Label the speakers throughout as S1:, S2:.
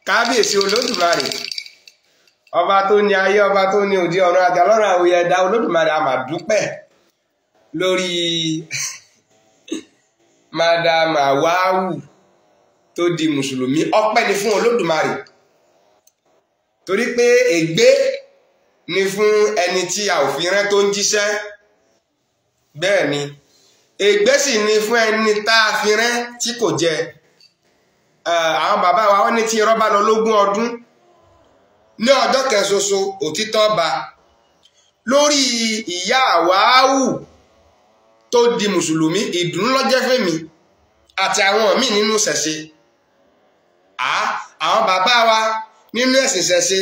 S1: kábíyèsí olódùmarè ọba tó ní ayé ọba tó ní òde ọ̀run àti ọlọ́run àwòyẹ ẹ̀dá olódùmarè a máa dúpẹ́ lórí madam HAWAU tó di mùsùlùmí. ọpẹ́ ni fún olódùmarè torí pé ègbé ni fún ẹni tí a ò fi rán tó ń jíṣẹ́, bẹ́ẹ̀ ni ègbé sì ni fún ẹni tá a fi rán tí kò jẹ. àwọn bàbá wa wọ́n ní tí irọ́ bá lọ lógún ọdún ní ọjọ́ kan ṣoṣo òtítọ́ bá lórí ìyá HAWAU tó di mùsùlùmí. ìdùnnú ló jẹ́ fẹ́mi àti àwọn míì nínú ṣẹ̀ṣe. àwọn bàbá wa nínú ẹ̀sìn ṣẹ̀ṣe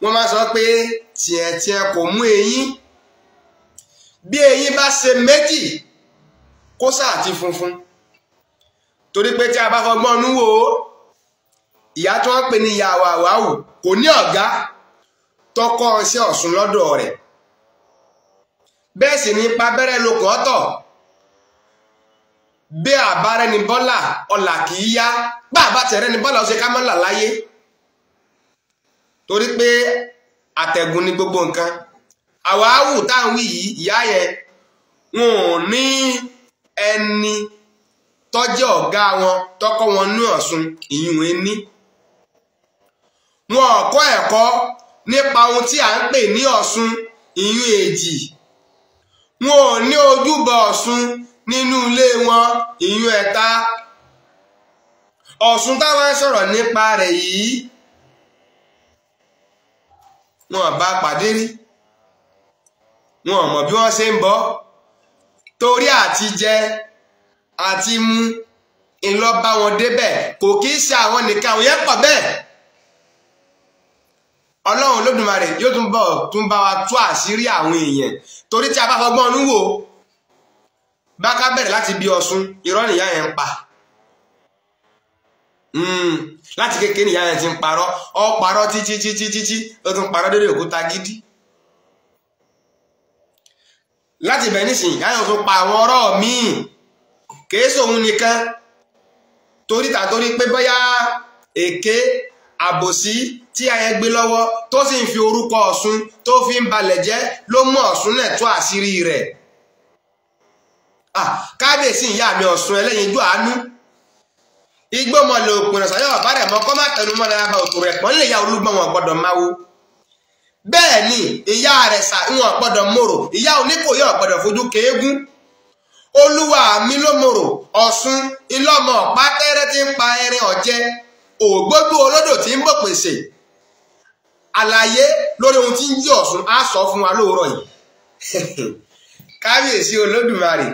S1: wọ́n máa sọ pé tiẹ̀ kò mú eyín, bí eyín bá ṣe méjì kó sáà ti funfun, torí pé tí a bá fọgbọ́n nú wò ó, ìyá tí wọ́n pè ní ìyá HAWAU kò ní ọ̀gá tó kọ́ iṣẹ́ Ọ̀ṣun lọ́dọ̀ rẹ̀. bẹ́ẹ̀ sì ni ipa bẹ́rẹ̀ lókun ọ̀tọ̀, bí àbárẹ́ni bọ́là ọ̀là kì í yá, bá àbá tẹ̀rẹ́ ni bọ́là ó ṣe ká mọ́là láyé, torí pé àtẹ̀gùn ni gbogbo nǹkan. HAWAU táwọn wí yìí, ìyá yẹn wọn ò ní ẹni tó jẹ́ ọ̀gá wọn tó kọ́ wọn ní Ọ̀ṣun, ìyún ẹni. wọn ò kọ́ ẹ̀kọ́ nípa ohun tí à ń pè ní Ọ̀ṣun, ìyún èjì. wọn ò ní ojúbọ Ọ̀ṣun nínú ilé wọn, ìyún ẹ̀ta. Ọ̀ṣun táwọn sọ̀rọ̀ nípa rẹ̀ yìí wọn bá pàdé rí, wọn mọ̀ bí wọ́n ṣe ń bọ́, torí àti jẹ àti mú ńlọ bá wọn débẹ̀. kò kí í ṣe àwọn nìkan, àwọn yẹn pọ̀ bẹ́ẹ̀. Ọlọ́run Olódùmarè yóò tún bá wa tú àṣírí àwọn èèyàn, torí tí a bá fọgbọ́n ọdún wò bá ká bẹ̀rẹ̀ láti bí Ọ̀ṣun, irọ́ nìyá yẹn ń pa. láti kékeré nìyá yẹn ti ń parọ́, ó parọ́ títí ó tún parọ́ lórí òkúta gidi. láti bẹ̀ nísìnyí ìyá yẹn tún pa àwọn ọ̀rọ̀ míì, kìí sóhun nìkan, torí pé bóyá èké àbòsí tí a yẹn gbé lọ́wọ́ tó sì ń fi orúkọ Ọ̀ṣun tó fi ń balẹ̀ jẹ́ ló mú Ọ̀ṣun náà tú àṣírí rẹ̀. kábíyèsí ìyá mi Ọ̀ṣun ẹlẹ́yinjú àánú, igbó mọ̀lẹ̀ òpin ọ̀sán ọ̀bá rẹ̀ mọ́ kọ́ má tẹnu mọ́ lára òtò rẹ̀ pọ́n lè ya olúgbọ́n wọn gbọ́dọ̀ máa wo. bẹ́ẹ̀ ni ìyá rẹ̀ sà wọn gbọ́dọ̀ mòrò, ìyá Oníkòyí gbọ́dọ̀ fojú kéégún. olúwa mi ló mòrò Ọ̀ṣun ìlọ́mọ pátẹ́rẹ́ tí ń pa ẹrin ọ̀jẹ́, ògbógbó olódò tí ń bọ̀ pèsè. àlàyé lórí ohun tí ń jí Ọ̀ṣun á sọ fún wa lóòrọ̀ yìí. kábíyèsí Olódùmarè,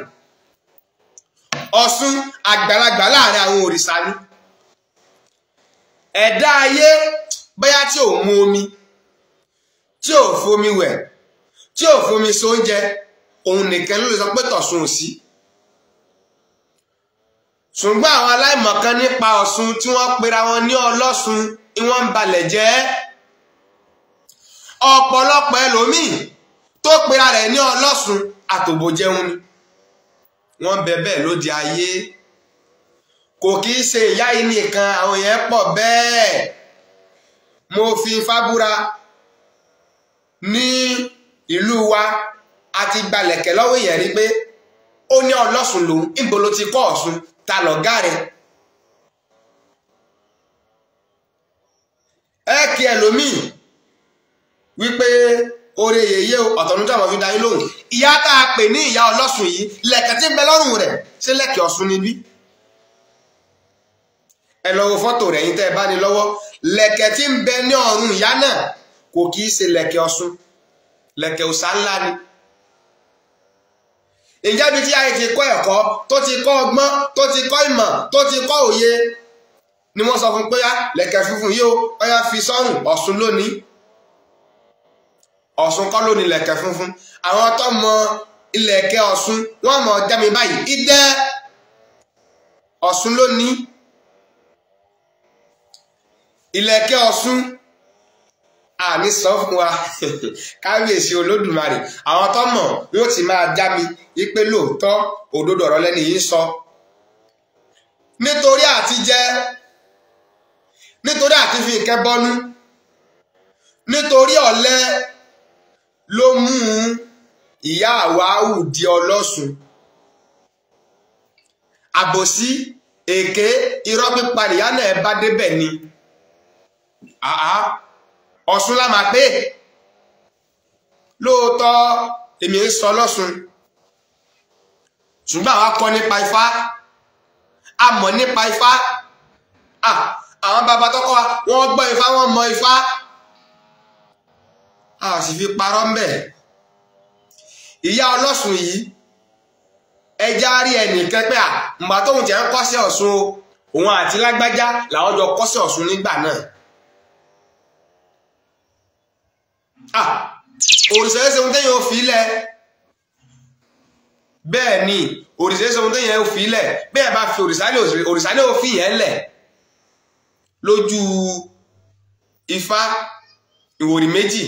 S1: Ọ̀ṣun àgbàlagbà láàrin àwọn òrìṣà ni. ẹ̀dá ayé bóyá tí ò mu omi, tí ò fomi wẹ̀, tí ò fomi sóúnjẹ, òun nìkan ló lè sọ pé t'Ọ̀ṣun ò sí. ṣùgbọ́n àwọn aláìmọ̀kan nípa Ọ̀ṣun tí wọ́n pera wọn ní ọlọ́ṣun ni wọ́n ń balẹ̀ jẹ́. ọ̀pọ̀lọpọ̀ ẹlòmíì tó pera rẹ̀ ní ọlọ́ṣun àtòbòjẹun ni wọ́n bẹ̀bẹ̀ lóde ayé. kò kí í ṣe ìyá yìí nìkan, àwọn yẹn pọ̀ bẹ́ẹ̀. mo fi fábúra ní ìlú wa àti gbalẹ̀kẹ̀ lọ́wọ́ èèyàn rí pé ó ní ọlọ́ṣun lòun, níbo ló ti kọ́ Ọ̀ṣun, ta lọ̀gá rẹ̀. kí ẹlòmíì wípé oore yèyé ọ̀tọ̀nú tí àwọn fi dá yín lóhùn. ìyá tá a pè ní ìyá ọlọ́ṣun yìí, lẹ̀kẹ̀ tí ń bẹ lọ́rùn rẹ̀ ṣé lẹ̀kẹ̀ Ọ̀ṣun níbí? ẹ lọ wo fọ́tò rẹ̀ yín tẹ́ ẹ bá ní lọ́wọ́. lẹ̀kẹ̀ tí ń bẹ ní ọrùn ìyá náà kò kì í ṣe lẹ̀kẹ̀ Ọ̀ṣun, lẹ̀kẹ̀ òòṣà ńlá ni. ìjẹ́ bí tí ayé ti kọ́ ẹ̀kọ́, tó ti kọ́ ọgbọ́n, tó ti kọ́ ìmọ̀, tó ti kọ́ òye, ni wọ́n sọ fún pé lẹ̀kẹ̀ funfun yìí ó yá fi sọ́rùn, Ọ̀ṣun lónìí. Ọ̀ṣun kọ́ ló ní ilẹ̀kẹ̀ funfun. àwọn tó mọ ilẹ̀kẹ̀ Ọ̀ṣun wọ́n mọ̀ jẹ́mi báyìí, idẹ́ Ọ̀ṣun ló ní. ilẹ̀kẹ̀ Ọ̀ṣun àní sọ fún wa. kábíyèsí Olódùmarè, àwọn tó mọ̀ yóò ti máa já mi wípé lóòótọ́ òdodo ọ̀rọ̀ lẹ́ni yìí ń sọ. nítorí ti fi nǹkan bọ́nú nítorí ọ̀lẹ ló mú ìyá HAWAU di ọlọ́sùn. Àbòsí èké irọ́ pípa ìyá náà bá débẹ̀ ni. Ọ̀ṣun la máa pé lóòótọ́ èmi ń sọ lọ́ṣun, ṣùgbọ́n àwa kọ́ nípa Ifá, a mọ̀ nípa Ifá. Àwọn bàbá tọ́kọ́ wa wọ́n gbọ́ Ifá, wọ́n mọ Ifá, a sì fi parọ́ ń bẹ̀. Ìyá ọlọ́ṣun yìí ẹja rí ẹnìkan pé ǹgbà tóun tẹ̀ ń kọ́ṣẹ́ Ọ̀ṣun o, òun àti lágbájá làwọn jọ kọ́ṣẹ́ Ọ̀ṣun nígbà náà. Òrìṣà ẹsẹ̀ ohun tẹ́yìn ò fi lẹ̀, bẹ́ẹ̀ ni òrìṣà ẹsẹ̀ ohun tẹ́yìn ò fi lẹ̀, bẹ́ẹ̀ bá fi òrìṣà ní òfin yẹn lẹ̀ lójú Ifá ìwòrì méjì.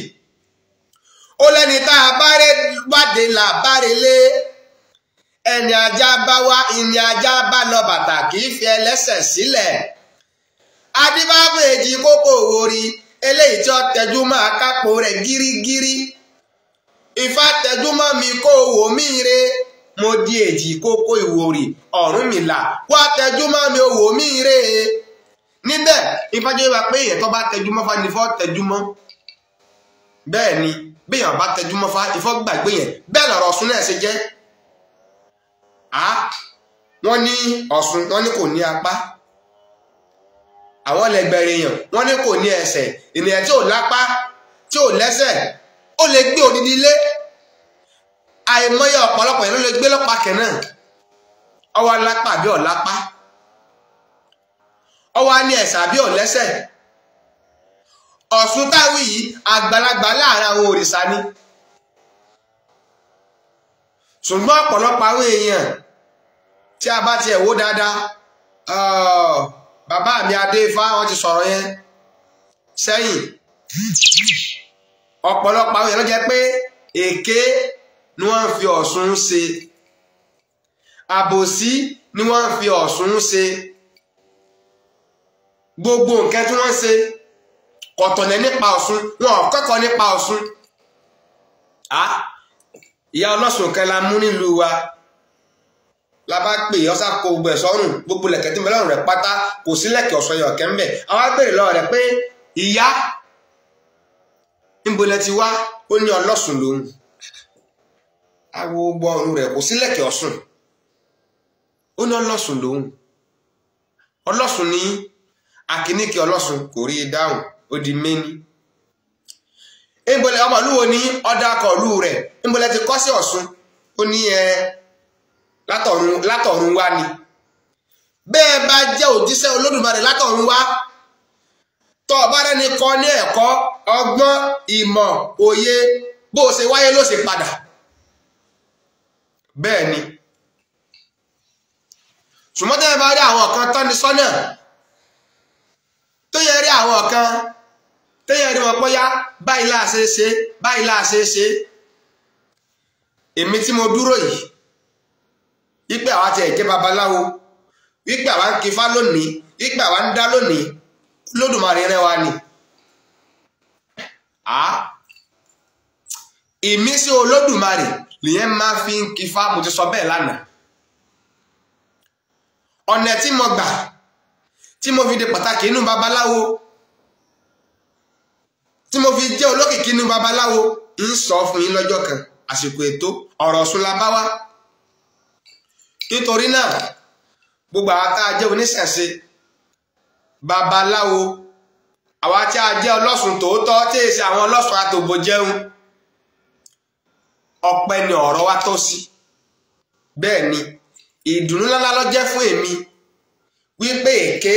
S1: Ó lẹ́ni tá a bá rẹ̀ wádé là bá rẹ̀ lé, ẹni ajá bá wá ìní ajá bá lọ bàtà kì í fi ẹlẹ́sẹ̀ sílẹ̀. Adébáfẹ́ èjì kókó òwòrì eléyìí tí ó tẹjú mọ́ akápò rẹ̀ gírígírí. Ifá tẹjú mọ́ mi kó wò mí re, mo di èjì kókó ìwòrì Ọ̀rúnmìlà wá tẹjú mọ́ mi wò mí re. Níbẹ̀ Ifá jẹ́ wá pé èèyàn tó bá tẹjú mọ́ Ifá ni Ifá tẹjú mọ́. Bẹ́ẹ̀ ni béèyàn bá tẹjú mọ́ Ifá gbàgbé yẹn. Bẹ́ẹ̀ lọ̀rọ̀ Ọ̀ṣun náà ṣe jẹ́. Wọ́n ní Ọ̀ṣun, wọ́n ní kò ní apá. Àwọn lẹ́gbẹ̀rẹ̀ èèyàn wọ́n ní kò ní ẹsẹ̀. Ènìyàn tí ò lápá tí ò lẹ́sẹ̀ ó lè gbé odidi ilé. Àìmọye ọ̀pọ̀lọpọ̀ yẹn ló lè gbé lọ́pàá kẹ̀-náà. Ọwọ́ lápá àbí ọ̀lápá, ọwọ́ ní ẹ̀sẹ̀ àbí ọ̀lẹ́sẹ̀. Ọ̀ṣun táwí yìí àgbàlagbà láàrin àwọn òrìṣà ni. Ṣùgbọ́n ọ̀pọ̀lọpọ̀ àwọn èèyàn tí a bá tiẹ̀ wò dáadáa, bàbá mi Adéfá wọ́n ti sọ̀rọ̀ yẹn sẹ́yìn. Ọ̀pọ̀lọpọ̀ àwọn èèyàn ló jẹ́ pé èké ni wọ́n fi Ọ̀ṣun ṣe, àbòsí ni wọ́n fi Ọ̀ṣun ṣe. Gbogbo nǹkan tí wọ́n ṣe kọ̀tọ̀nẹ̀ nípa Ọ̀ṣun, wọn ò kọ́kọ́ nípa Ọ̀ṣun. Ìyá ọlọ́ṣun kan la mú nílùú wa, la bá pè ọ́sà kó gbogbo ẹ̀ sọ́rùn, gbogbo lẹ̀kẹ̀ tí mẹ́lọ́rùn rẹ̀ pátá kò sí lẹ̀kẹ̀ ọ̀ṣọ́ yọ̀ kẹ́ ń bẹ̀. Àwọn agbèrè lọ́wọ́ rẹ̀ pé ìyá níbo lẹ ti wá, ó ní ọlọ́ṣun lòun. Awo gbogbo ọrùn rẹ̀ kò sí lẹ̀kẹ̀ Ọ̀ṣun, ó ní ọlọ́ṣun lòun. Ọlọ́ṣun ní akíníkì ọlọ́ṣun kò rí i dáhùn, ó di méní. Níbolẹ̀ ọmọlúwo ní ọdákọ̀ọ́lù rẹ̀, níbolẹ̀ ti kọ́ sí Ọ̀ṣun, ó ní látọ̀run wá ni. Bẹ́ẹ̀ bá jẹ́ òjíṣẹ́ Olódùmarè látọ̀run wá, tó bá rẹ́ni kọ́ ní ẹ̀kọ́ ọgbọ́n ìmọ̀ òye bó ṣe wáyé ló ṣe padà. Bẹ́ẹ̀ ni ṣùgbọ́n tẹ́ bá rí àwọn kan tọ́ni sọ́nà tó yẹ rí àwọn kan tó yẹ rí wọn pọ́yá báyìí láàṣẹ ṣe báyìí láàṣẹ ṣe. Èmi tí mo dúró yìí wípé àwa ti ẹ̀jẹ̀ babaláwo, wípé àwa ń kifá lónìí, wípé àwa ń dá lónìí, Olódùmarè rẹ̀ wá ni. Ìmísí Olódùmarè lèyẹn máa fi ń kifá, mo ti sọ bẹ́ẹ̀ lánàá. Ọ̀nà tí mo gbà tí mo fi di pàtàkì inú babaláwo, tí mo fi jẹ́ olókìkí inú babaláwo, ń sọ fún yín lọ́jọ́ kan, àsìkò ètò ọ̀rọ̀ Ọ̀ṣun la bá wá. Nítorí náà gbogbo àwa tá a jẹ́ oníṣẹ̀ṣe babaláwo, àwa tí a jẹ́ ọlọ́ṣun tòótọ́ tí èsì àwọn ọlọ́ṣun àtòbò jẹun, ọpẹ́ ni ọ̀rọ̀ wa tọ́ sí. Bẹ́ẹ̀ ni ìdùnnú ńlá ló jẹ́ fún èmi wípé èké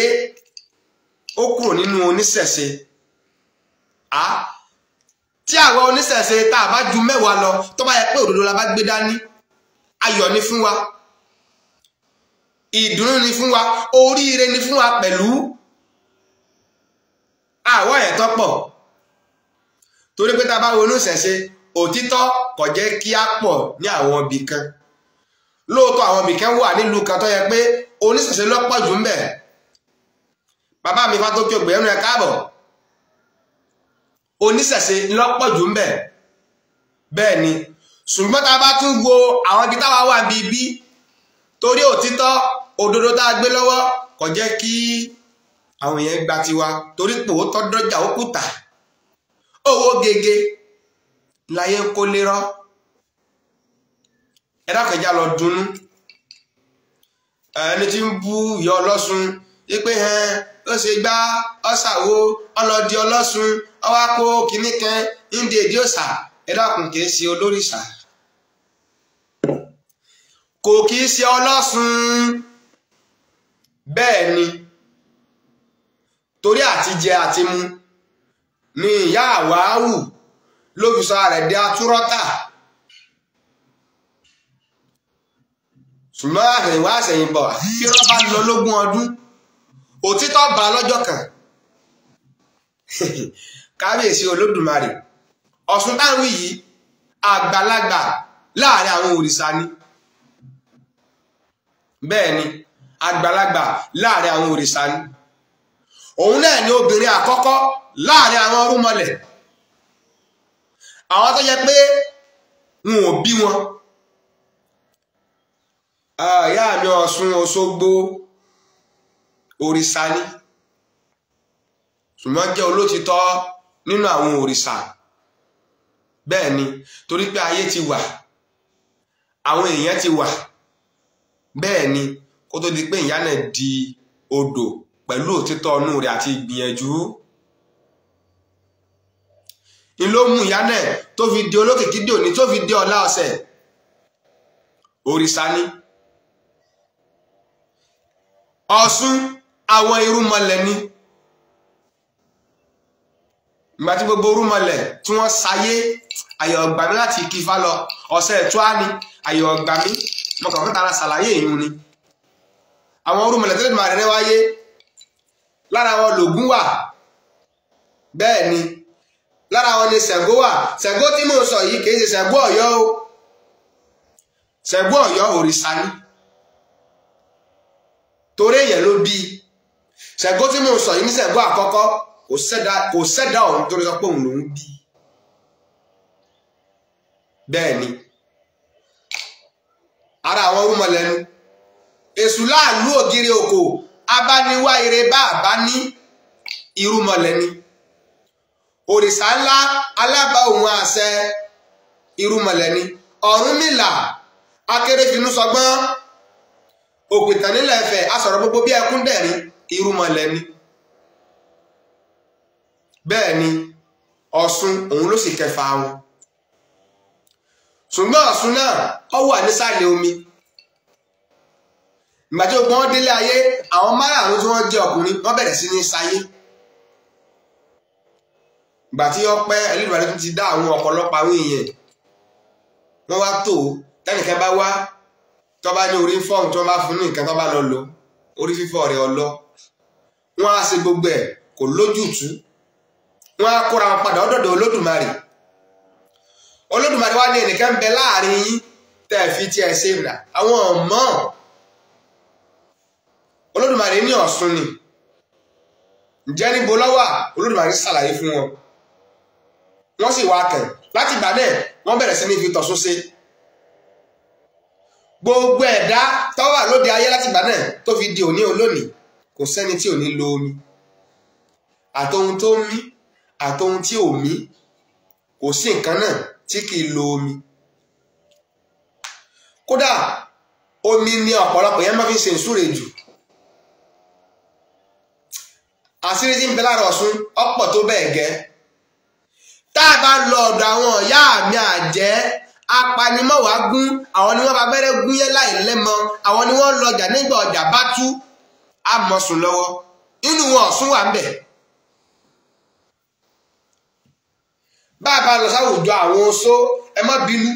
S1: ó kúrò nínú oníṣẹ̀ṣe. Tí àwọn oníṣẹ̀ṣe tá a bá ju 10 lọ, tó bá yẹ pé òdodo la bá gbé dání, ayọ̀ ni fún wa, ìdùnnú ni fún wa, oríire ni fún wa pẹ̀lú. Àwọn ẹ̀tọ́ pọ̀ torí pé tá a bá wo oníṣẹ̀ṣe, òtítọ́ kò jẹ́ kí á pọ̀ ní àwọn ibì kan. Lóòótọ́ àwọn ibì kan wà nílùú kan tó yẹ pé oníṣẹ̀ṣe ló pọ̀ jù ń bẹ̀. bàbá mi Fátókè Ògbẹ́nu ẹ káàbọ̀. Oníṣẹ̀ṣe lọ́pọ̀ jù ń bẹ bẹ́ẹ̀ ni, ṣùgbọ́n tá a bá tún wo àwọn ibi táwa wà bíbí torí òtítọ́ òdodo tá a gbé lọ́wọ́ kò jẹ́ kí àwọn èèyàn gba tiwa torí pé ó tọ́ dọ́jà ó kùtà owó gègé láyé ń kó lérọ́. Ẹ dákun ẹja lọ dunnú. Ẹni tí ń bú ìyá Ọlọ́sùn wípé ó ṣe gbá ọ̀sàwó ọlọ́dí Ọlọ́sùn ọwá kó kìíní kan ń dèdí òsà. Ẹ dákun kìí ṣe olórìṣà, kò kìí ṣe Ọlọ́sùn. Bẹ́ẹ̀ ni, torí àti jẹ àti mu ni ìyá àwáwù ló fi sọ rẹ̀ di atúrọ́tà. Ṣùgbọ́n àṣẹ̀yìnwá àṣẹ̀yìnbọ̀ tí wọ́n bá lọ lógún ọdún òtítọ́ bá lọ́jọ́ kan. Kábíyèsí Olódùmarè, Ọ̀ṣun táwọn yìí àgbàlagbà láàrin àwọn òrìṣà ni. Bẹ́ẹ̀ ni, àgbàlagbà láàrin àwọn òrìṣà ni. Òun náà ni obìnrin àkọ́kọ́ láàrin àwọn ọ̀rúnmọlẹ̀, àwọn tó yẹ pé wọn ò bí wọn. Ìyá mi Ọ̀ṣun Òṣogbo òrìṣà ni, ṣùgbọ́n jẹ́ olótìtọ́ nínú àwọn òrìṣà. Bẹ́ẹ̀ ni, torí pé ayé ti wà, àwọn èèyàn ti wà. Bẹ́ẹ̀ ni, kó tó di pé ìyá náà di odò pẹ̀lú òtítọ́ ọnú rẹ̀ àti ìgbìyànjú. Ni ló mú ìyá náà tó fi di olókìkí dòní, tó fi di ọlá ọ̀sẹ̀. Òrìṣà ni. Ọ̀ṣun àwọn irúnmọlẹ̀ ni. Ìgbà tí gbogbo irúnmọlẹ̀ tí wọ́n sayé àyè ọ̀gbà mi láti kífá lọ ọ̀sẹ̀ ẹ̀tọ́ á ní àyè ọ̀gbà mi mọ̀kàn fún tara ṣàlàyé ìyún ni. Àwọn irúnmọlẹ̀ tẹ́lẹ̀ máa rẹ̀ wáyé lára wọn l'Ògún wà. Bẹ́ẹ̀ ni, lára wọn ni Ṣàngó wà. Ṣàngó tí mò ń sọ yìí kìí ṣe Ṣàngó Ọ̀yọ́ o. Ṣàngó Ọ̀yọ́ òrìṣà ni, torí èèyàn ló bí. Ṣàngó tí mò ń sọ yìí ní Ṣàngó àkọ́kọ́ kò ṣẹ̀dá ọ̀hún torí sọ pé òun lòún bí. Bẹ́ẹ̀ ni, ara àwọn irúnmọlẹ̀ nu. Èṣù láàlú ògiri òkò abániwá ire bá àbá ní irúnmọlẹ̀ ni. Òrìṣà ńlá alábà òun àṣẹ irúnmọlẹ̀ ni. Ọ̀rúnmìlà akérèfínú sọgbọ́n òpìtàn nílẹ̀ Ifẹ̀ asọ̀rọ̀ gbogbo bí ẹkún dẹ̀rín irúnmọlẹ̀ ni. Bẹ́ẹ̀ ni, Ọ̀ṣun òun ló sì kẹfà wọn. Ṣùgbọ́n Ọ̀ṣun náà ó wà nísàlẹ̀ omi. Ìgbà tí ogun wọn délé ayé, àwọn márààrún tí wọ́n jẹ́ ọkùnrin wọ́n bẹ̀rẹ̀ sí ní sáyé. Ìgbà tí ó pẹ́ Ẹlẹ́dùmarè tún ti dá àwọn ọ̀pọ̀lọpọ̀ àwọn èèyàn, wọ́n wá tó tẹ́nìkan bá wá tó bá ní orí fọ́ọ̀mù tó bá fún ní nǹkan tó bá lọ lò orí fífọ́ rẹ̀ ọlọ́. Wọ́n á ṣe gbogbo ẹ̀ kò lójútùú. Wọ́n á kóra wọn padà ọ̀dọ̀ Olódùmarè. Olódùmarè wá ní ẹnìkan ń bẹ láàrin yín tẹ́ fi tí ẹ ṣe nà àwọn ọmọ. Olódùmarè ní Ọ̀ṣun ni. Ǹjẹ́ níbo ló wà? Olódùmarè ṣàlàyé fún wọn. Wọ́n sì wá kàn láti ìgbà náà wọ́n bẹ̀rẹ̀ sí ní fi tọ̀ṣun ṣe. Gbogbo ẹ̀dá tó wà lóde ayé láti ìgbà náà tó fi di òní olónìí kò sẹ́ni tí ò ní lo omi. Àtohun tó mí àtohun tí ò mí, kò sí nǹkan náà tí kìí lo omi. Kódà omi ni ọ̀pọ̀lọpọ̀ yẹn máa fi ṣe ìsúre jù. Àṣírí tí ń bẹ lára Ọ̀ṣun ọ̀pọ̀ tó bẹ́ẹ̀ gẹ́. Tá a bá lọ ọ̀dọ̀ àwọn ìyá mi àjẹ́ apanimọ́wàá gún, àwọn ni wọ́n bá bẹ̀rẹ̀ gún yẹn láì lẹ́mọ, àwọn ni wọ́n lọjà nígbà ọjà bá tú àmọ̀sùn lọ́wọ́. Inú wọn Ọ̀ṣun wà ń bẹ̀. Bá a bá lọ sáwùjọ àwọn oṣó, ẹ má bínú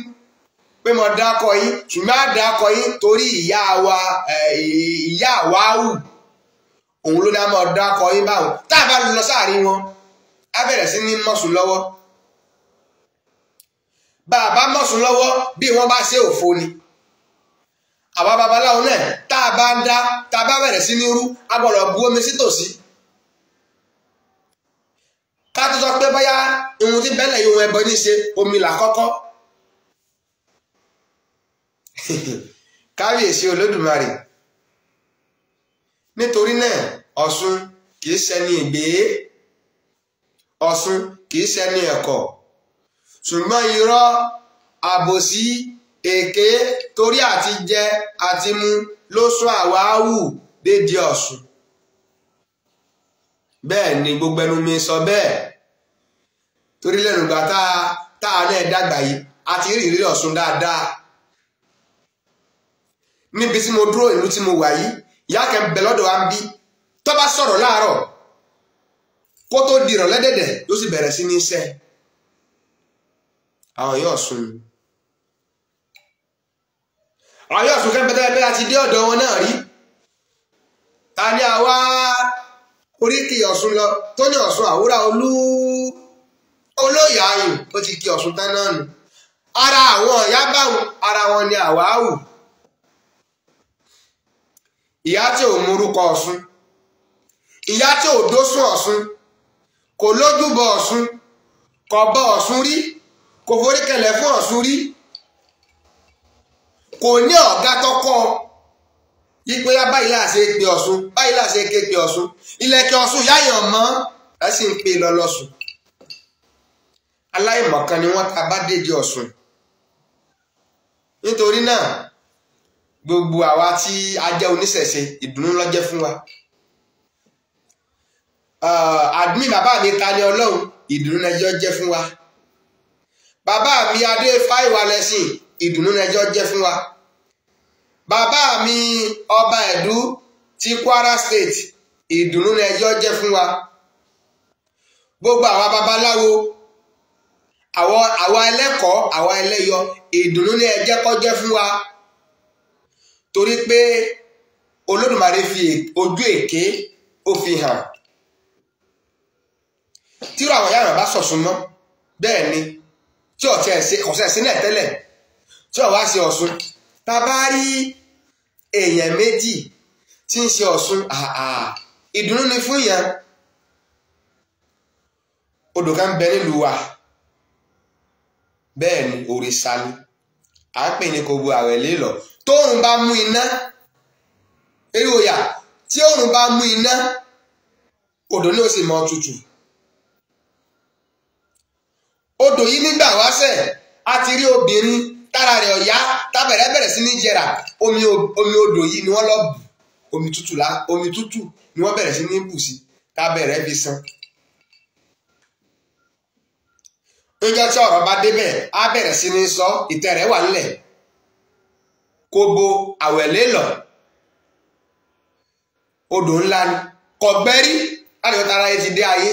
S1: pé mo dákọ yín, ṣùgbọ́n á dákọ yín torí ìyá àwáwù òun ló dá mọ́ dákọ yín báwọn. Tá a bá lọ sáàrin wọn, á bẹ̀rẹ̀ sí ní mọ̀sùn lọ́wọ́. Bàbá mọ̀sùn lọ́wọ́ bí wọ́n bá ṣe òfo ni. Àwa babaláwo náà tá a bá ń dá, tá a bá bẹ̀rẹ̀ sí ní rú, a gbọ́dọ̀ bu omi sítòsí ìhun tí bẹ́lẹ̀ yóò ẹbọ ní ṣe omi làkọ́kọ́. kábíyèsí olódùmarè. nítorí náà Ọ̀ṣun kìí ṣẹni ègbé, Ọ̀ṣun kìí ṣẹni ẹ̀kọ́, ṣùgbọ́n irọ́, àbòsí, èké torí àti jẹ àti mu ló sún HAWAU dédé Ọ̀ṣun. bẹ́ẹ̀ ni gbogbo ẹnu mi sọ bẹ́ẹ̀, torí lẹ́nu ìgbà tá a náà dàgbà yìí a ti rí ìrírí Ọ̀ṣun dáadáa. níbi tí mo dúró, ìlú tí mo wà yìí, ìyá kan bẹ lọ́dọ̀ wa ń bí, tó bá sọ̀rọ̀ láàárọ̀ kó tó di ìrọ̀lẹ́ dẹ̀dẹ̀ ló sì bẹ̀rẹ̀ sí ní iṣẹ́. àwọn yóò Ọ̀ṣun ni. àwọn yóò Ọ̀ṣun kẹ́ bẹ́ẹ̀ àti dé ọ̀dọ̀ wọn náà rí. ta ni àwa oríkì Ọ̀ṣun lọ tó ní Ọ̀ṣun àwúrà olóyè ayùn ó ti kí Ọ̀ṣun tán náà nù. ara àwọn ìyá báwọn ara wọn ni HAWAU. ìyá tí ò mórúkọ Ọ̀ṣun, ìyá tí ò dósùn Ọ̀ṣun, kò lójúbọ Ọ̀ṣun, kò bọ Ọ̀ṣun rí, kò foríkẹlẹ̀ fún Ọ̀ṣun rí, kò ní ọ̀gá tọkọ yípe ya báyìí láṣẹ pé Ọ̀ṣun, báyìí láṣẹ ké pé Ọ̀ṣun, ilẹ̀kẹ̀ Ọ̀ṣun yáyàn mọ́ ẹ sì ń pè lọ́lọ́sùn. aláìmọ̀kan ni wọ́n ta bá dédé Ọ̀ṣun. nítorí náà gbogbo àwa tí a jẹ́ oníṣẹ̀ṣe ìdùnnú ló jẹ́ fún wa. admin bàbá mi Tani Ọlọ́run ìdùnnú lẹ́jọ́ jẹ́ fún wa. bàbá mi Adé Fáìwálẹ́sìn ìdùnnú lẹ́jọ́ jẹ́ fún wa. bàbá mi Ọba Ẹ̀dú ti Kwara State ìdùnnú lẹ́jọ́ jẹ́ fún wa. gbogbo àwa babaláwo, àwa ẹlẹ́kọ̀ọ́, àwa ẹlẹ́yọ ìdùnnú lẹ́jẹ́ kó jẹ́ fún wa. torí pé Olódùmarè fi ojú èké ó fi hàn. tíró àwọn yàrá bá sọ̀sùn mọ́ bẹ́ẹ̀ ni tí ọ̀sẹ̀ sí náà tẹ́lẹ̀ tí ọ̀wá ṣe Ọ̀ṣun, tá a bá rí èèyàn méjì tí ń ṣe Ọ̀ṣun ìdùnnú ni fún yẹn. odò kan bẹ nílùú wa bẹ́ẹ̀ ni òrìṣà ni à ń pè ní Kobo Àwẹ̀lé lọ. tóòrùn bá mú iná eré òyà tí òòrùn bá mú iná odò ní ó sì mọ tutù. odò yìí nígbà wáṣẹ̀ a ti rí obìnrin tára rẹ̀ ọ̀yá tábẹ̀rẹ̀ bẹ̀rẹ̀ sí ní jẹrà omi odò yìí ni wọ́n lọ bù, omi tútù ni wọ́n bẹ̀rẹ̀ sí ní bù sí tábẹ̀rẹ̀ fi san. níjọ́ tí ọ̀rọ̀ bá débẹ̀ á bẹ̀rẹ̀ sí ní sọ ìtẹ̀rẹ̀ wà nílẹ̀. Kobo Àwẹ̀lé lọ odò ńlá ni kò gbẹ́rí láti ọ̀tá ara yẹn ti dé ayé.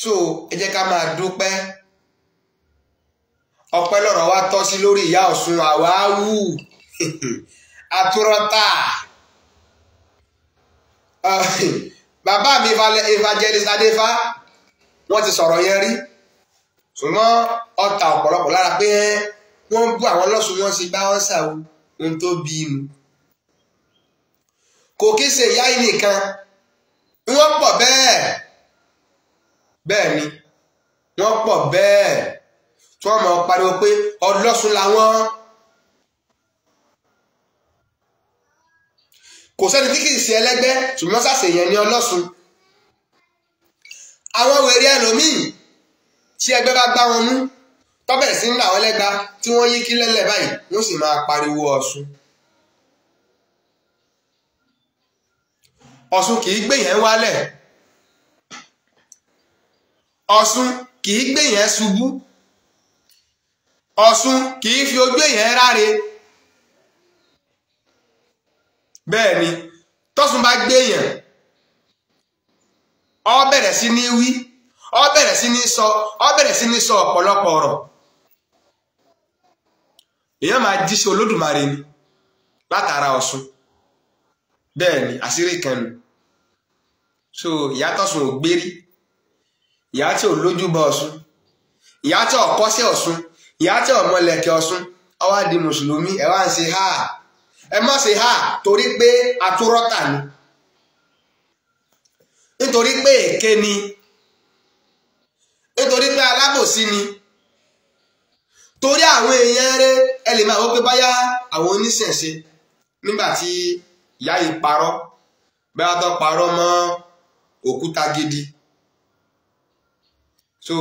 S1: so ẹ jẹ́ ká máa dúpẹ́. ọpẹ́ lọ́rọ̀ wa tọ́ sí lórí ìyá Ọ̀ṣun HAWAU àtúrọ́tà. bàbá mi evangelist Adéfá wọ́n ti sọ̀rọ̀ yẹn rí, ṣùgbọ́n ọta ọ̀pọ̀lọpọ̀ lára pé wọ́n ń bú àwọn lọ́sùn wọn sí bá wọn ṣàwò ohun tó bí inú. kò kí ṣe ìyá yìí nìkan, wọ́n pọ̀ bẹ́ẹ̀ ni wọ́n pọ̀ bẹ́ẹ̀ tí wọ́n mọ̀ pariwo pé ọlọ́sùn làwọn. kò sẹ́ni tí kì í ṣe ẹlẹ́gbẹ́ ṣùgbọ́n ṣàṣeyàn ní ọlọ́sùn. àwọn wèrè ẹlòmíì tí ẹgbẹ́ bá gbá wọn mú tọ́bẹ̀ sí ńlá àwọn ẹlẹ́gba tí wọ́n yí kí lẹ́lẹ̀ báyìí wọ́n sì máa pariwo Ọ̀ṣun. Ọ̀ṣun kì í gbé yẹn wálẹ̀, Ọ̀ṣun kì í gbé yẹn ṣubú, Ọ̀ṣun kì í fi ojú yẹn ráre. bẹ́ẹ̀ ni tọ́sùn bá gbé yẹn ó bẹ̀rẹ̀ sí ní wí, ó bẹ̀rẹ̀ sí ní sọ ọ̀pọ̀lọpọ̀ ọ̀rọ̀. èèyàn máa jíṣẹ́ Olódùmarè ni látara Ọ̀ṣun. bẹ́ẹ̀ ni àṣírí kan nù. so ìyá tọ́sùn ò gbérí, ìyá tí ò lójúbọ Ọ̀ṣun, ìyá tí ò kọ́ṣẹ́ Ọ̀ṣun, ìyá tí ò mọlẹ̀kẹ̀ Ọ̀ṣun, ó wá di mùsùlùmí ẹ wá ń ṣe ha. ẹ má ṣe ha torí pé atúrọ́tà ni. nítorí pé èké ni, nítorí pé alábòsí ni, torí àwọn èèyàn rẹ̀ ẹ lè máa wò pé báyá àwọn oníṣẹ̀ṣe nígbà tí ìyá yìí parọ́ bẹ́ẹ̀ tó parọ́ mọ́ òkúta gidi, so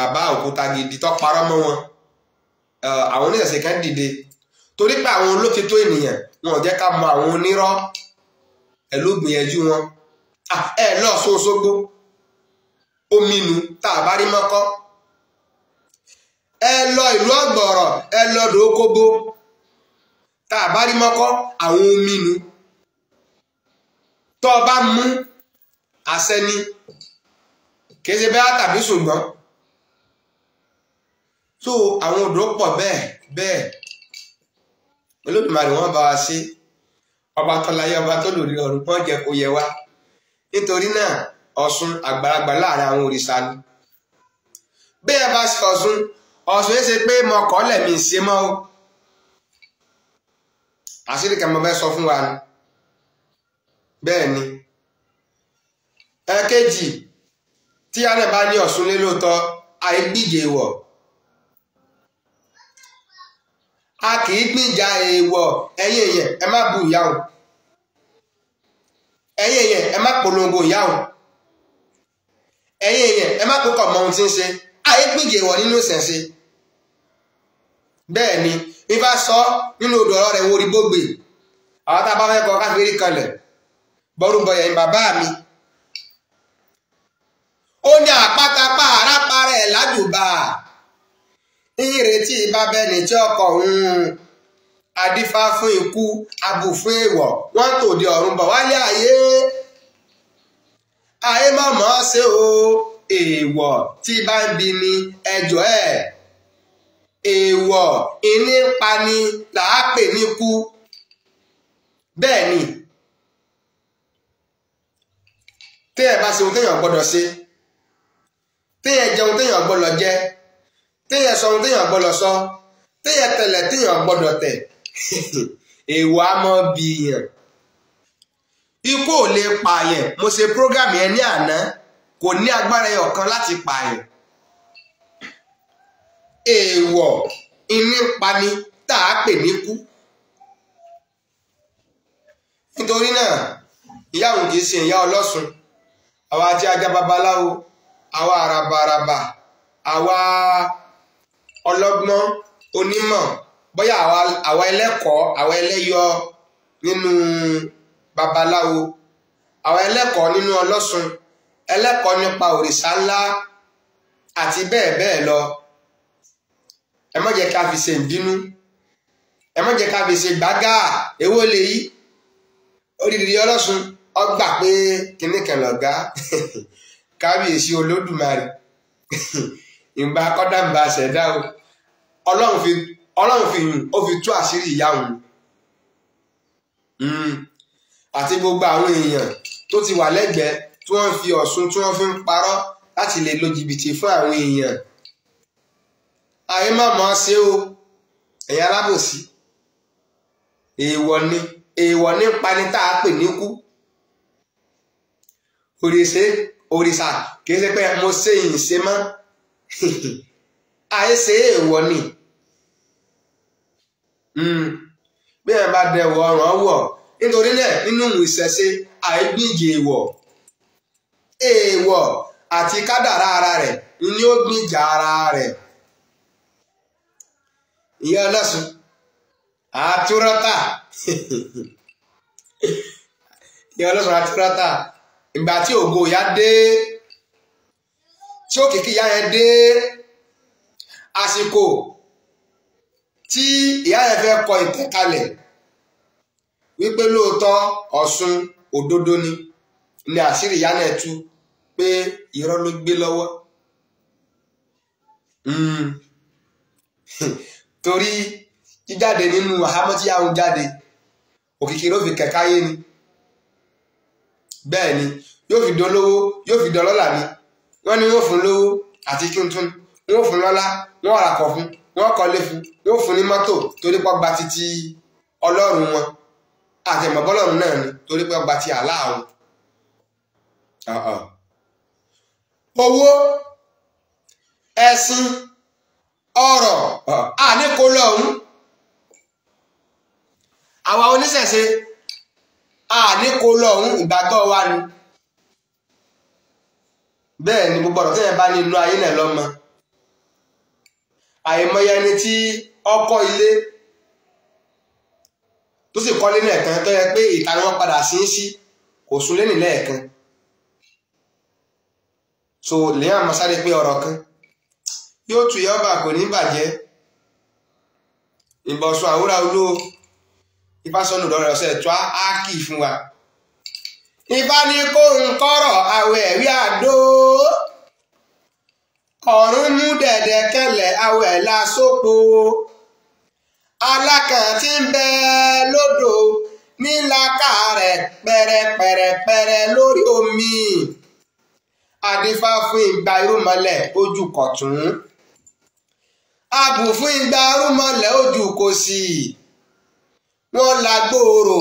S1: àbá òkúta gidi tó parọ́ mọ́ wọn, àwọn oníṣẹ̀ṣe kan dìde torí pé àwọn olókìtó ènìyàn wọn ò jẹ́ ká mọ àwọn onírọ́ ẹ̀ ló gbìyànjú wọn. ẹ lọ Òṣogbo ominu tá a bá rí mọ́kọ́, ẹ lọ ìlú ọ̀gbọ̀rọ̀, ẹ lọ dòókóbó tá a bá rí mọ́kọ́ àwọn ominu tó bá mú àṣẹ ni kì í ṣe bẹ́ẹ̀ tàbí ṣùgbọ́n. so àwọn odò pọ̀ bẹ́ẹ̀ bẹ́ẹ̀ Olódùmarè wọ́n bá wa ṣe, ọba tó láyé ọba tó lórí ọ̀run wọ́n jẹ́ kó yẹ wá. Nítorí náà Ọ̀ṣun àgbàlagbà láàrin àwọn òrìṣà ni. bí ẹ bá ṣe Ọ̀ṣun yẹn ṣe pé mo kọ́ lẹ̀mí ṣe mọ́ o, àṣírí kan mo fẹ́ sọ fún wa ni. bẹ́ẹ̀ ni ẹ̀kejì tí a náà bá ní Ọ̀ṣun lé lóòótọ́ àìgbìjẹ èèwọ̀, a kì í gbìjà èèwọ̀. ẹ̀yin èèyàn ẹ má bu ìyá o, ẹ̀yin èèyàn ẹ má polongo ìyá o, ẹ̀yin èèyàn ẹ má kókò mọ ohun tí ń ṣe, àìgbìjẹ èèwọ̀ nínú ìṣẹ̀ṣe. bẹ́ẹ̀ ni ifá sọ nínú odò ọ̀rọ̀ rẹ̀ wo orí gbógbè, àwọn tá a bá fẹ́ kọ káfíńrí kanlẹ̀ bọ́rúbọyẹ̀ ní bàbá mi. ó ní àpátápá aráparẹ̀ lájùbà ìrètí bábẹ́ni tí ọkọ̀ adífá fún ikú abù fún èèwọ̀ wọ́n tòde ọ̀run bọ̀ wálé ayé. ayé mọ̀mọ́ ṣe o èèwọ̀ tí bá ń bi ni ẹjọ́ ẹ̀, èèwọ̀ ìní pani làá pè níkú. bẹ́ẹ̀ ni téèyàn bá ṣe ohun téèyàn gbọ́dọ̀ ṣe, téèyàn jẹ ohun téèyàn gbọ́dọ̀ jẹ, téèyàn sọ ohun téèyàn gbọ́dọ̀ sọ, téèyàn tẹ̀lẹ̀ téèyàn gbọ́dọ̀ tẹ̀, èèwọ̀ á mọ́ bí yàn. ikú ò lè pààyàn. mo ṣe program yẹn ní àná, kò ní agbára ẹyọ kan láti pààyàn. èèwọ̀ ìní pani tá a pè níkú. nítorí náà ìyá òun kì í ṣe ìyá ọlọ́sùn, àwa tí a já babaláwo, àwa àràbàràbà, àwa ọlọ́gbọ́n onímọ̀, bóyá àwa ẹlẹ́kọ̀ọ́, àwa ẹlẹ́yọ nínú babaláwo, àwa ẹlẹ́kọ̀ọ́ nínú ọlọ́sùn, ẹlẹ́kọ̀ọ́ nípa òrìṣà ńlá àti bẹ́ẹ̀ bẹ́ẹ̀ lọ. ẹ má jẹ́ ká fi ṣe ìbínú, ẹ má jẹ́ ká fi ṣe gbágà. èwo lè yí odidi ọlọ́sùn ọgbà pé kíní kan lọ̀gá kábíyèsí Olódùmarè ìgbà kọ́dàmbà ṣẹ̀dá o. ọlọ́run fi yùn ó fi tú àṣírí ìyá òun àti gbogbo àwọn èèyàn tó ti wà lẹ́gbẹ̀ẹ́ tí wọ́n fi Ọ̀ṣun tí wọ́n fi ń parọ́ láti lè lo jìbìtì fún àwọn èèyàn. ayé má mọ̀ ṣe o, ẹ̀yin alábòsí. èèwọ̀ ní pani tá a pè níkú. òrìṣà kìí ṣe pé mo ṣe ìṣe mọ́ ayé ṣe èèwọ̀ ni. bí ẹ bá dẹwọ ọrùn ọwọ́, nítorí náà nínú ìṣẹ̀ṣe àìgbìjì èèwọ̀ àti kádàrá ara rẹ̀ ni ó gbìjà ara rẹ̀. ìyá ọlọ́sùn àtúrọ́tà ìyá ọlọ́sùn àtúrọ́tà ìgbà tí ògo ìyá dé, tí òkìkí ìyá yẹn dé, àsìkò tí ìyá yẹn fẹ́ kọ ìtẹ̀kalẹ̀ wípé lóòótọ́ Ọ̀ṣun òdodo ni àṣírí ìyá náà tú pé irọ́ ló gbé lọ́wọ́. torí jíjáde nínú àhámọ́ tí àwọn jáde òkìkí ló fi kẹ̀káyé ni. bẹ́ẹ̀ ni yóò fi dolówó yóò fi dọlọ́là ni. wọ́n ní wọ́n fún lówó àti kíntún, wọ́n fún lọ́lá, wọ́n ràkọ̀ fún, wọ́n kọ́lé fún, wọ́n fún ní mọ́tò torí pọ́ gba títí ọlọ́run wọn àtẹ̀mọ̀bọ́lọ́run náà ni torí pọ́ gba ti àlá wọn. owó ẹ̀sìn ọrọ̀ àníkó lọ́hún àwa oníṣẹ̀ṣe àníkó lọ́hún ìgbàgbọ́ wa ni bẹ́ẹ̀ ni gbogbo ọ̀rọ̀ tẹ́yẹ̀ bá ní inú ayé náà lọ́mọ àìmọye ẹni tí ọkọ̀ ilé tó sì kọ́lé lẹ́ẹ̀kan tó yẹ pé ìta ni wọ́n padà sí kò sún lé nílẹ̀ẹ̀kan so lèyàn máa sáré pé ọ̀rọ̀ kan yóò tù yọ́ bà kò ní bàjẹ́ ìbọ̀sùn àwúrà olú ìfásọ́nù lọ́rọ̀ ọ̀sẹ̀ tó á kì í fún wa ìfá ní kó ń kọ́rọ̀ àwẹ̀ ẹ̀rí àdó ọ̀run mú dẹ̀dẹ̀ kẹlẹ̀ àwẹ̀ lásòpò alákàn tí ń bẹ lódò nílàkà rẹ̀ pẹ̀rẹ̀pẹ̀rẹ̀pẹ̀rẹ̀ lórí omi adífá fún ìgbà irúnmọlẹ̀ ojú kọ̀tún abù fún ìgbà irúnmọlẹ̀ ojú kòsì wọ́n la gbòòrò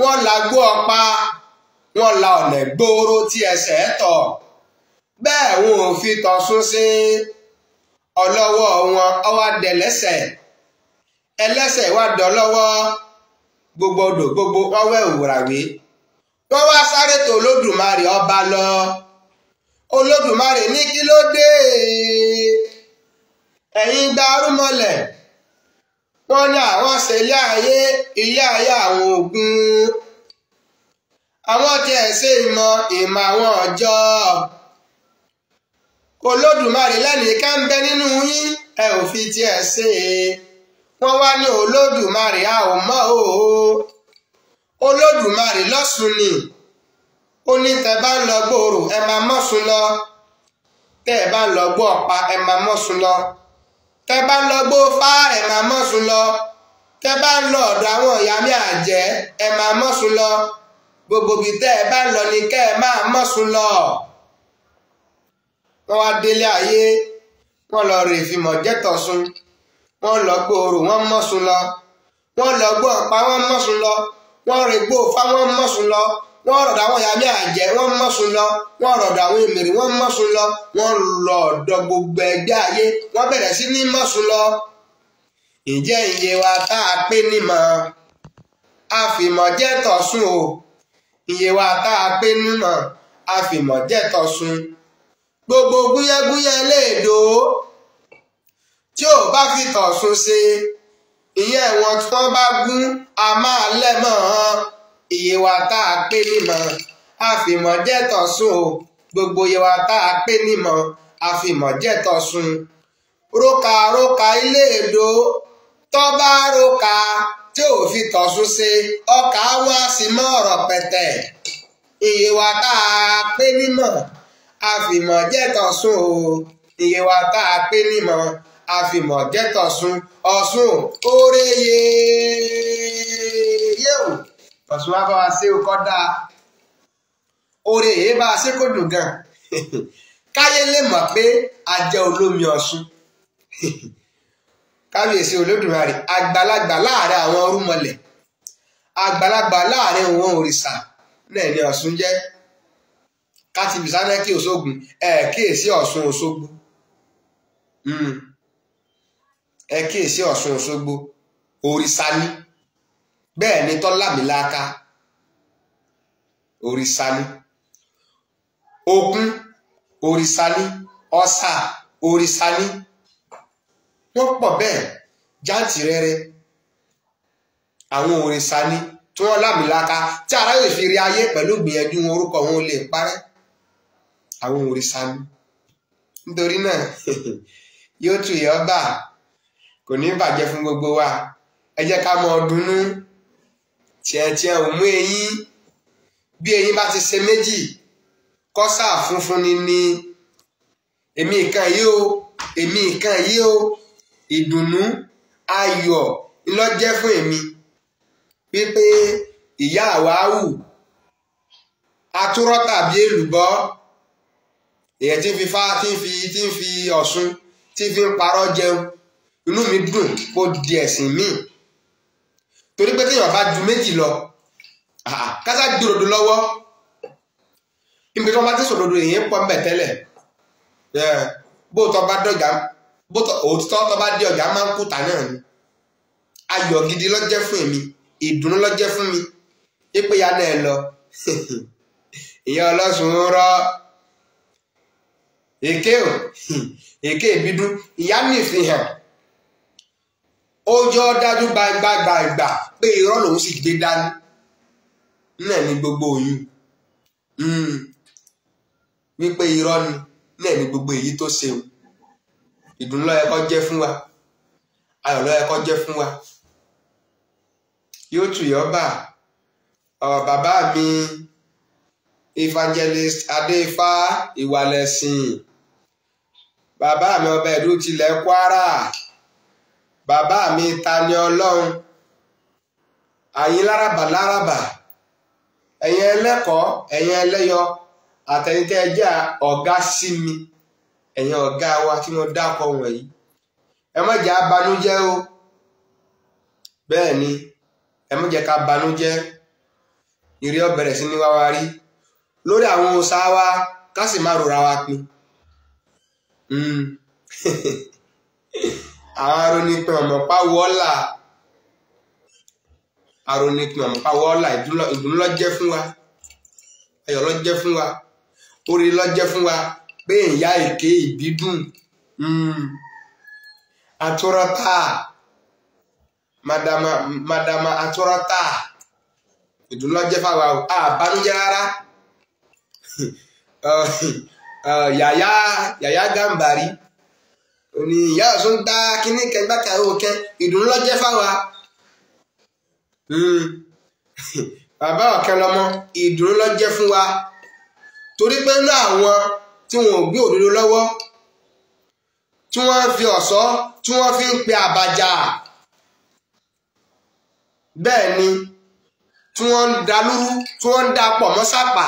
S1: wọ́n la gbó ọ̀pá wọ́n la ọ̀nà gbòòrò tí ẹsẹ̀ tọ̀ bẹ́ẹ̀ wọn ò fi tọ̀sún sí ọlọ́wọ́ wọn ọwá dẹ̀lẹ́sẹ̀ ẹlẹ́sẹ̀ wá dọ́lọ́wọ́ gbogbo odò gbogbo wọ́n wẹ̀ òwúràwé wọ́n wá sáré tó olódùmarè ọba lọ olódùmarè ní kí ló dé ẹ̀yin gba arúmọlẹ̀ wọ́n ní àwọn ṣe ilé ayé àwọn ogun àwọn tí ẹ̀ ṣe ìmọ̀ àwọn ọjọ́ olódùmarè lẹ́nìkan ń bẹ nínú yín ẹ ò fi tí ẹ̀ ṣe wọ́n wá ní olódùmarè a ò mọ̀ o olódùmarè lọ́sùn ni ó ní tẹ́ bá ń lọ gbòòrò ẹ máa mọ́sùn lọ tẹ́ ẹ bá ń lọ gbọ́ ọ̀pá ẹ máa mọ́sùn lọ tẹ́ bá ń lọ gbó fá ẹ máa mọ́sùn lọ tẹ́ bá ń lọ ọ̀dọ̀ àwọn ìyá mi àjẹ́ ẹ máa mọ́sùn lọ gbogbo ibi tẹ́ ẹ bá ń lọ ni kẹ́ ẹ máa mọ́sùn lọ. wọ́n wá délé ayé wọ́n lọ rè fìmọ̀ jẹ́tọ̀sùn wọ́n lọ gbòòrò wọ́n mọ́sùn lọ wọ́n lọ gbọ́ ọ̀pá wọ́n mọ́sùn lọ wọ́n rè gbó fá wọ́n mọ́sùn lọ wọ́n rọ̀dọ̀ àwọn ìyá mi àjẹ́ wọ́n mọ́sùn lọ wọ́n rọ̀dọ̀ àwọn èmèrè wọ́n mọ́sùn lọ wọ́n lọ ọ̀dọ̀ gbogbo ẹgbẹ́ ayé wọ́n bẹ̀rẹ̀ sí ní mọ́sùn lọ. ǹjẹ́ iye wa tá a pé nímọ̀ àfìmọ̀ jẹ́ tọ̀sùn o iye wa tá a pé nímọ̀ àfìmọ̀ jẹ́ tọ̀sùn gbogbo gúyẹ́gúyẹ́ léèdò tí ò bá fi tọ̀sùn ṣe ìyẹn wọn tí wọ́n bá gún a máa lẹ́mọ̀ ọ́n iye wa tá a pé nímọ̀ àfìmọ̀ jẹ́ tọ̀sùn o gbogbo iye wa tá a pé nímọ̀ àfìmọ̀ jẹ́ tọ̀sùn róka róka ilé èdò tó bá róka tí ò fi tọ̀sùn ṣe ọkà wá sí mọ́ ọ̀rọ̀ pẹ̀tẹ̀ iye wa tá a pé nímọ̀ àfìmọ̀ jẹ́ tọ̀sùn o iye wa tá a pé nímọ̀ àfìmọ̀ jẹ́ tọ̀sùn ọ̀sùn óréyé yóò ọ̀sùn wá bá wa ṣe kọ́ dáa oore èyí bá a ṣe kó dùn gan káyé lè mọ̀ pé a jẹ́ olómi ọ̀ṣun kábíyèsí olódùmarè àgbàlagbà láàrin àwọn orúmọlẹ̀ àgbàlagbà láàrin òun òrìṣà náà ní ọ̀ṣun jẹ́ káti bìsánẹ́kì òṣogun kíyèsí ọ̀ṣun òṣogbo kíyèsí ọ̀ṣun òṣogbo òrìṣà ni bẹ́ẹ̀ ni tọ́lámìláka òrìṣà ni òkun òrìṣà ni ọ̀sà òrìṣà ni wọ́n pọ̀ bẹ́ẹ̀ jáǹtìrẹrẹ àwọn òrìṣà ni tí wọ́n lámìláka tí ara yóò fi rí ayé pẹ̀lú gbìyànjú wọn orúkọ wọn ò lè parẹ́ àwọn òrìṣà ni nítorí náà yóò tù yọ bà kò ní bàjẹ́ fún gbogbo wa ẹ jẹ́ ká mọ ọdúnnú tiẹ̀ ò mú eyín bí eyín bá ti ṣe méjì kọ́sà funfun ni èmi nǹkan yìí o ìdùnnú ayọ̀ ńlọ jẹ́ fún èmi wípé ìyá àwáwù atúrọ̀ tàbí èlùbọ́ èyàn tí ń fi fá tí ń fi ọ̀ṣun tí ń fi ń parọ́ jẹun inú mi dùn kó di ẹ̀sìn míì torí pé téèyàn bá ju méjì lọ kásá gbòròdó lọ́wọ́ níbi tí wọ́n bá ti sòdodo èyí pọ̀ ń bẹ̀ tẹ́lẹ̀ bóòtọ́ bá dọ̀gá òtítọ́ tó bá dé ọ̀gá máa ń kúta náà ni ayọ̀ gidi ló jẹ́ fún èmi ìdùnnú ló jẹ́ fún mi pé ya náà lọ ìyá ọlọ́sùn rọ èké ìbídún ìyá nìfihàn ó jọ dájú gbàgbà pé irọ́ lòun sì gbé dání náà ní gbogbo oyún wípé irọ́ ni náà ní gbogbo èyí tó ṣeun ìdùnnú ló yẹ kó jẹ́ fún wa ayọ̀ ló yẹ kó jẹ́ fún wa yóò tù yọ́ bà bàbá mi evangelist adéfá ìwàlẹ̀sìn bàbá mi ọba ẹ̀dú tilẹ̀ Kwara bàbá mi Tani Ọlọ́run àyín lárabà ẹ̀yin ẹlẹ́kọ̀ọ́ ẹ̀yin ẹlẹ́yọ àtẹ̀yìntẹ́ jẹ́ ọ̀gá sí mi ẹ̀yin ọ̀gá wa tí wọ́n dákọ̀ wọ̀nyí ẹ má jẹ́ ká banújẹ́ o bẹ́ẹ̀ ni ẹ má jẹ́ ká banújẹ́ ìrí ó bẹ̀rẹ̀ sí ní wá wa rí lórí àwọn òòṣà wa ká sì má rora wa pin àwọn arónípin ọ̀mọ̀pá wọ́ọ́là ìdùnnú ló jẹ́ fún wa ayọ̀ ló jẹ́ fún wa orí ló jẹ́ fún wa pé ìyá èké ìbídùn àtúrọ́tà madama àtúrọ́tà ìdùnnú ló jẹ́ fáwa o àbánújẹ́ rárá yàyà Gàmbàrí òní ìyá ọ̀sùn dá kíní kẹgbàkà òkè ìdùnnú ló jẹ́ fáwa bàbá ọ̀kẹ́ lọ́mọ ìdùnnú ló jẹ́ fún wa torí pé ní àwọn tí wọn ò gbé òdodo lọ́wọ́ tí wọ́n fi ọ̀ṣọ́ tí wọ́n fi ń pe àbàjá bẹ́ẹ̀ ni tí wọ́n ń da lúrú tí wọ́n ń da pọ̀ mọ́ sápà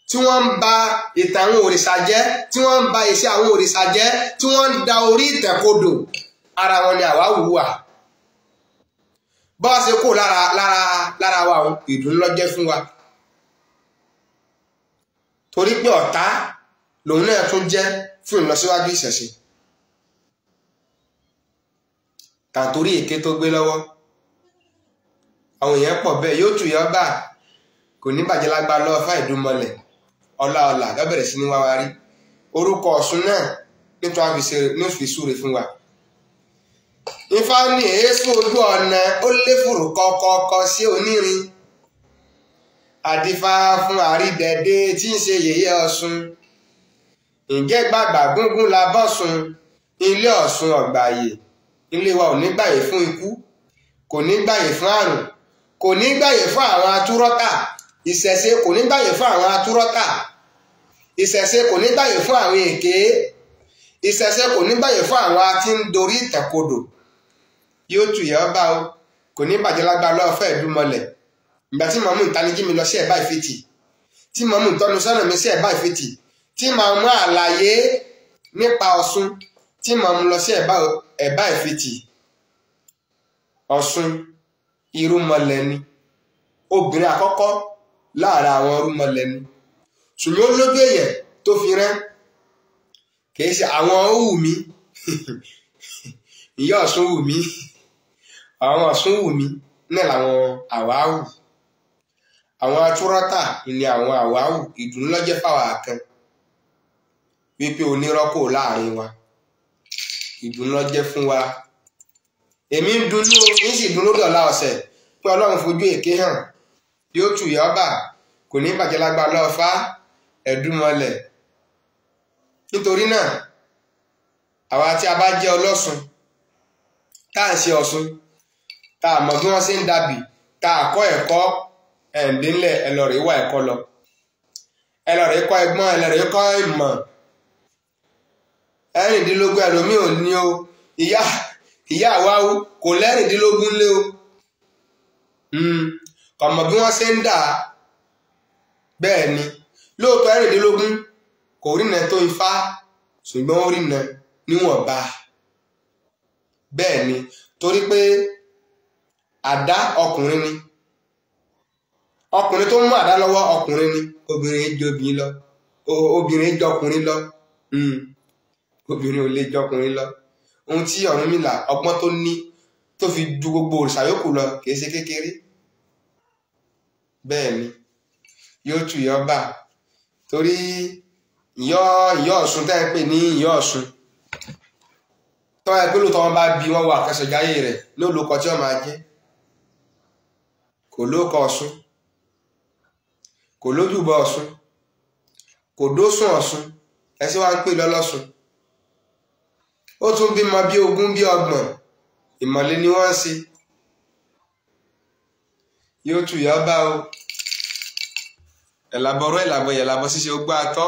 S1: tí wọ́n ń ba ìtàn àwọn òrìṣà jẹ́ tí wọ́n ń ba iṣẹ́ àwọn òrìṣà jẹ́ tí wọ́n ń da orí ìtẹ̀kodò ara wọn ni àwa wùwà bá ṣe kó lára wa ìdùnnú ló jẹ́ fún wa torí pé ọ̀tá lòun náà tún jẹ́ fún ìlọsíwájú ìṣẹ̀ṣe tàtórí èké tó gbé lọ́wọ́ àwọn èèyàn pọ̀ bẹ́ẹ̀ yóò tù yọ́ bà kò ní bàjẹ́ lágbára lọ́wọ́ fáì dúnmọ́lẹ̀ ọlá lọ́bẹ̀rẹ̀ sí ní wá wa rí orúkọ Ọ̀ṣun náà nítorí àfisúre fún wa Ifá ní èésù ojú ọ̀nà ó lé fùrù kọ́kọ́kọ́ sí onírin àdìfá fún àrídẹ̀dẹ̀ tí ń ṣe yèyé Ọ̀ṣun ǹjẹ́ gbàgbà gúngún la bọ́sùn ilé Ọ̀ṣun ọ̀gbàyè ilé wa ò ní gbàyè fún ikú kò ní gbàyè fún àrùn kò ní gbàyè fún àwọn atúrọ́tà ìṣẹ̀ṣe kò ní gbàyè fún àwọn atúrọ́tà ìṣẹ̀ṣe kò ní gbàyè fún àwọn èké ìṣẹ̀ṣe kò ní gbàyè fún àwọn tí ń dorí ìtẹ̀kodò yóò tù yọ́ bá o kò ní bàjẹ́ lágbára lọ́wọ́ fẹ́ ìdúmọ̀lẹ̀ ìgbà tí màmú ìtanijí mi lọ sí ẹ̀bá ìfètì tí màmú ìtọ́nu sọ́nà mi sí ẹ̀bá ìfètì tí màá mú àlàyé nípa Ọ̀ṣun tí màá mú lọ sí ẹ̀bá ìfètì Ọ̀ṣun irúnmọlẹ̀ ni obìnrin àkọ́kọ́ láàrin àwọn irúnmọlẹ̀ ni ṣùgbọ́n ó lójú èèyàn tó fi rán kìí ṣe àwọn wù mí ìyá Ọ̀ṣun wù mí àwọn Ọ̀ṣun wù mí náà làwọn àwáwù àwọn atúrọ́tà ni àwọn àwáwù ìdùnnú ló jẹ́ fáwa kan wípé onírọ́kò láàrin wa ìdùnnú ló jẹ́ fún wa èmi ń dunnú ń sì dùn lórí ọ̀la ọ̀sẹ̀ pé Ọlọ́run fojú èké hàn yóò tù yọ́ bà kò ní bàjẹ́ lágbára lọ́wọ́ fá ẹ̀dùnmọ̀lẹ̀ nítorí náà àwa tí a bá jẹ́ ọlọ́sùn tá à ń ṣe Ọ̀ṣun tá a mọ̀ bí wọ́n ṣe ń dàbí tá a kọ́ ẹ̀kọ́ ẹ̀ǹdínlẹ̀ ẹlọ́rìí wá ẹ̀kọ́ lọ ẹlọ́rìí kọ́ ẹgbọ́n ẹlọ́rìí kọ́ ìmọ̀ ẹ̀rìndínlógún ẹlòmíì ò ní o ìyá àwáwú kò lẹ́rìndínlógún lé o kò mọ̀ bí wọ́n ṣe ń dà á bẹ́ẹ̀ ni lóòótọ́ ẹ̀rìndínlógún kò rìnà tó Ifá ṣùgbọ́n ó rìnà níwọ̀nba bẹ́ẹ̀ ni torí pé àdá ọkùnrin ni ọkùnrin tó mú àdá lọ́wọ́ ọkùnrin ni, obìnrin jọ obìnrin lọ, obìnrin jọ ọkùnrin lọ, obìnrin ò lè jọ ọkùnrin lọ. Ohun tí Ọ̀rúnmìlà ọgbọ́n tó ní tó fi ju gbogbo òrìṣà yòókù lọ kìí ṣe kékeré. Bẹ́ẹ̀ ni yóò tù yọ́ bà, torí ìyọ́ Ọ̀ṣun tẹ́ ń pè ní ìyọ́ Ọ̀ṣun tọ́ ẹ pé lóòótọ́ wọn bá bí wọ́n wọ àkànṣejáyé rẹ̀ ní olùkọ́ tí wọ́n máa jẹ́. Kò lóko Ọ̀ṣun, kò lójúbọ Ọ̀ṣun, kò dósùn Ọ̀ṣun, ẹ sì wá ń pè lọ́lọ́sùn. Ó tún bímọ bí 20 bí 30, ìmọ̀le ni wọ́n ń ṣe. Yóò tù yọ́ bà o. Ẹ̀làbọ̀rọ̀ ẹ̀làbọ̀ ṣíṣe ó gbá àtọ́.